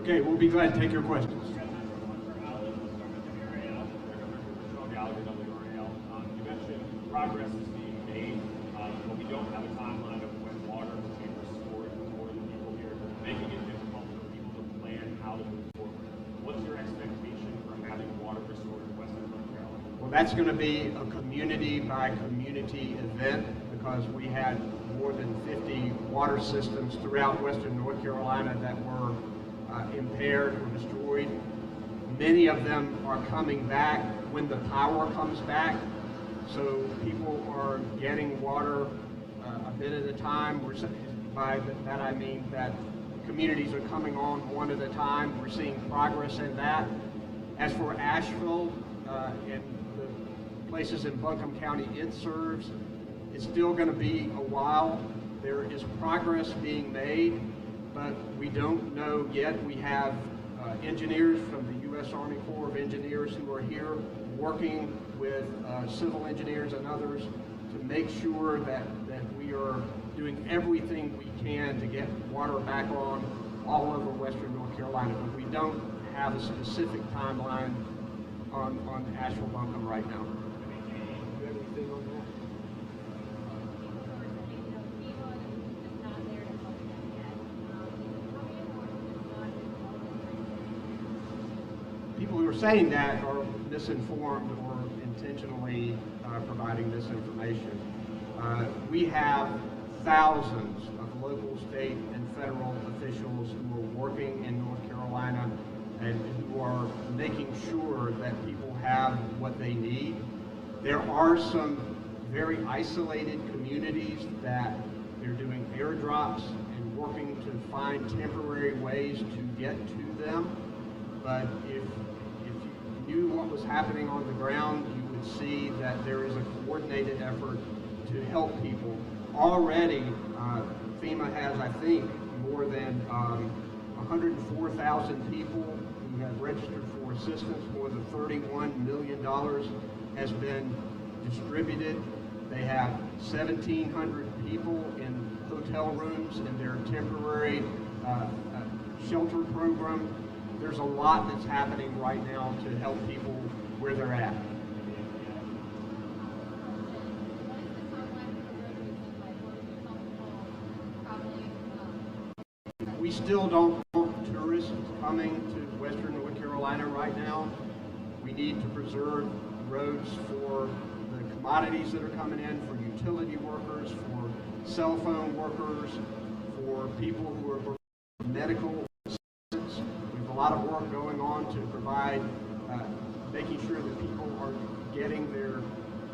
Okay, we'll be glad to take your questions. You mentioned progress is being made, but we don't have a timeline of when water will be restored for the people here, making it difficult for people to plan how to move forward. What's your expectation for having water restored in Western North Carolina? Well, that's going to be a community by community event because we had more than 50 water systems throughout Western North Carolina that were impaired or destroyed. Many of them are coming back when the power comes back, so people are getting water a bit at a time. By that I mean that communities are coming on one at a time. We're seeing progress in that. As for Asheville and the places in Buncombe County it serves, it's still going to be a while. There is progress being made, but we don't know yet. We have engineers from the U.S. Army Corps of Engineers who are here working with civil engineers and others to make sure that we are doing everything we can to get water back on all over Western North Carolina. But we don't have a specific timeline on Asheville Buncombe right now. Do you have anything on that? People who are saying that are misinformed or intentionally providing misinformation. We have thousands of local, state, and federal officials who are working in North Carolina and who are making sure that people have what they need. There are some very isolated communities that they're doing airdrops and working to find temporary ways to get to them. But if you knew what was happening on the ground, you would see that there is a coordinated effort to help people. Already, FEMA has, I think, more than 104,000 people who have registered for assistance. More than $31 million has been distributed. They have 1,700 people in hotel rooms in their temporary shelter program. There's a lot that's happening right now to help people where they're at. We still don't want tourists coming to Western North Carolina right now. We need to preserve roads for the commodities that are coming in, for utility workers, for cell phone workers, for people who are medical assistance. We have a lot of work going on to provide, making sure that people are getting their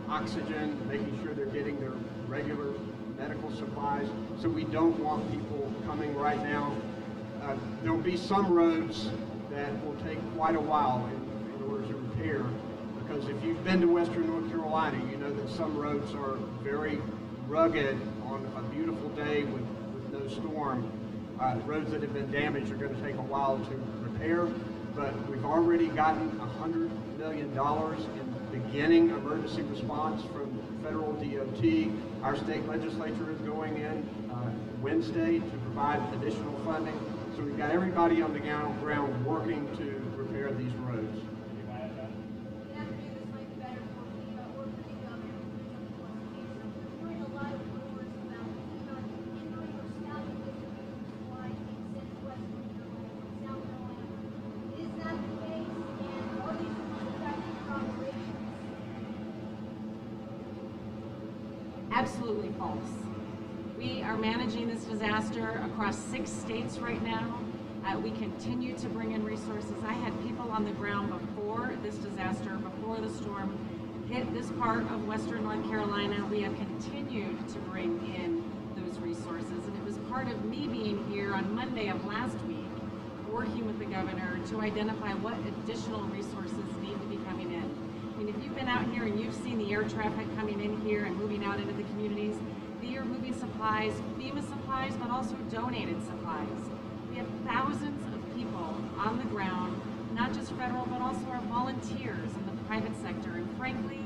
oxygen, making sure they're getting their regular medical supplies. So we don't want people coming right now. There will be some roads that will take quite a while in order to repair, because if you've been to Western North Carolina, you know that some roads are very rugged on a beautiful day with no storm. Roads that have been damaged are going to take a while to repair, but we've already gotten $100 million in beginning emergency response from federal DOT. Our state legislature is going in Wednesday to provide additional funding. So we've got everybody on the ground working to repair these roads. Absolutely false. We are managing this disaster across 6 states right now. We continue to bring in resources. I had people on the ground before this disaster, before the storm hit this part of Western North Carolina. We have continued to bring in those resources, and it was part of me being here on Monday of last week, working with the governor to identify what additional resources need to be coming in. I mean, if you've been out here and you've seen the air traffic coming in here and moving out into the communities, they are moving supplies, FEMA supplies, but also donated supplies. We have thousands of people on the ground, not just federal, but also our volunteers in the private sector. And frankly,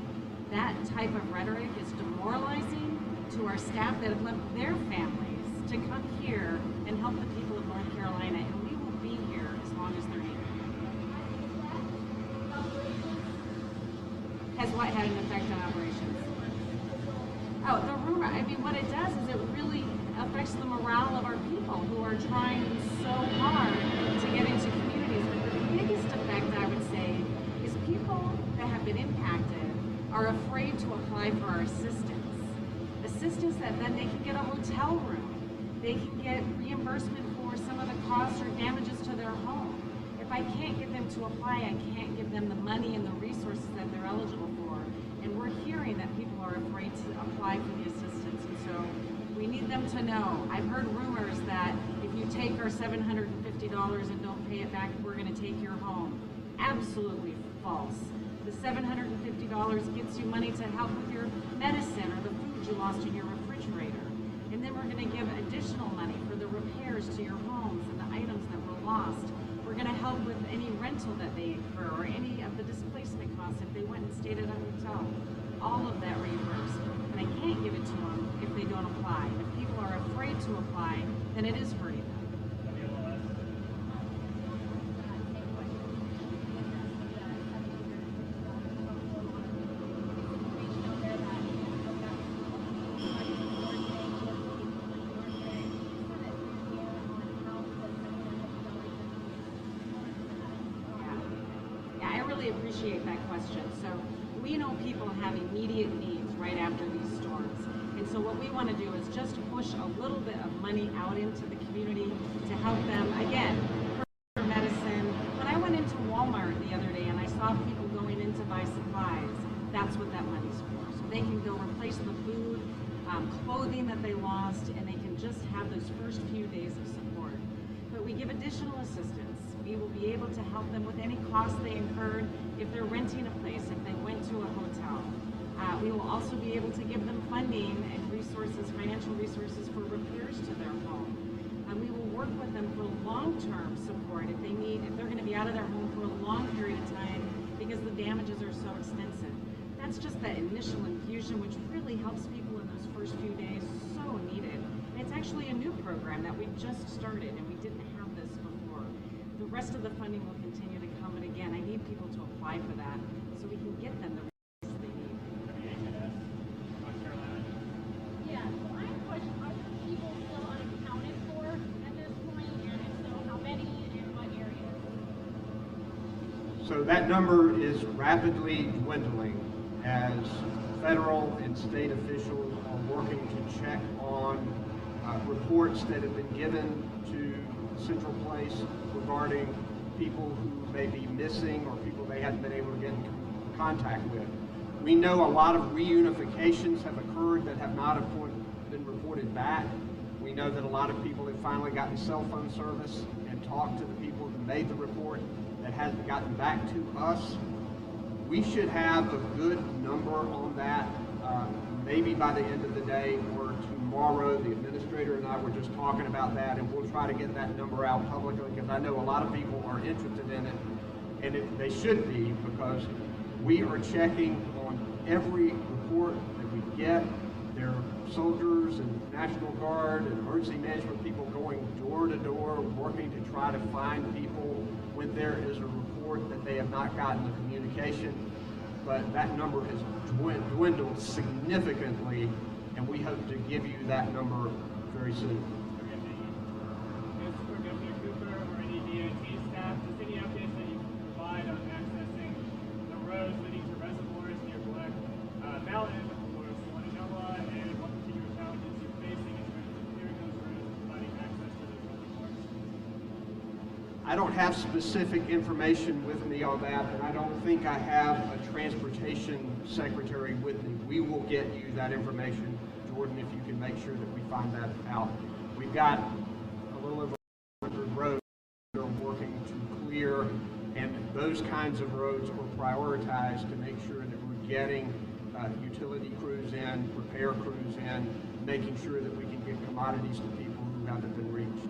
that type of rhetoric is demoralizing to our staff that have left their families to come here and help the people of North Carolina. And we will be here as long what had an effect on operations? Oh, the rumor, I mean, what it does is it really affects the morale of our people who are trying so hard to get into communities. But the biggest effect, I would say, is people that have been impacted are afraid to apply for our assistance. Assistance that then they can get a hotel room. They can get reimbursement for some of the costs or damages to their home. If I can't get them to apply, I can't give them the money and the resources that they're eligible for. And we're hearing that people are afraid to apply for the assistance. And so we need them to know. I've heard rumors that if you take our $750 and don't pay it back, we're going to take your home. Absolutely false. The $750 gets you money to help with your medicine or the food you lost in your refrigerator. And then we're going to give additional money for the repairs to your homes and the items that were lost. We're going to help with any rental that they incur or any of the displacement costs if they went and stayed at a hotel. All of that reimbursed. And I can't give it to them if they don't apply. And if people are afraid to apply, then it is hurting them. Appreciate that question. So we know people have immediate needs right after these storms. And so what we want to do is just push a little bit of money out into the community to help them, again, for medicine. When I went into Walmart the other day and I saw people going in to buy supplies, that's what that money's for. So they can go replace the food, clothing that they lost, and they can just have those first few days of support. But we give additional assistance. We will be able to help them with any costs they incurred if they're renting a place, if they went to a hotel. We will also be able to give them funding and resources, financial resources for repairs to their home. We will work with them for long-term support if they're going to be out of their home for a long period of time because the damages are so extensive. That's just that initial infusion, which really helps people in those first few days, so needed. And it's actually a new program that we just started, and we didn't have this before. The rest of the funding will continue to come, and again, I need people to apply for that so we can get them the resources they need. Yeah, so I have a question. Are there people still unaccounted for at this point? And if so, how many and what areas? So that number is rapidly dwindling as federal and state officials are working to check on reports that have been given to Central Place regarding people who may be missing or people they hadn't been able to get in contact with. We know a lot of reunifications have occurred that have not been reported back. We know that a lot of people have finally gotten cell phone service and talked to the people who made the report that hasn't gotten back to us. We should have a good number on that, maybe by the end of the day or tomorrow. The administrator and I were just talking about that, and we'll try to get that number out publicly because I know a lot of people are interested in it, and they should be, because we are checking on every report that we get. There are soldiers and National Guard and emergency management people going door to door, working to try to find people when there is a report that they have not gotten the communication. But that number has dwindled significantly, and we hope to give you that number very soon. For Governor Cooper or any DOT staff, just any updates that you can provide on accessing the roads leading to reservoirs near Black Mountain or Swananoa, and what particular challenges you're facing in terms of clearing those roads and providing access to those reservoirs? I don't have specific information with me on that, and I don't think I have a transportation secretary with me. We will get you that information, Jordan, if you can make sure that we find that out. We've got a little over 100 roads that are working to clear, and those kinds of roads are prioritized to make sure that we're getting utility crews in, repair crews in, making sure that we can get commodities to people who haven't been reached.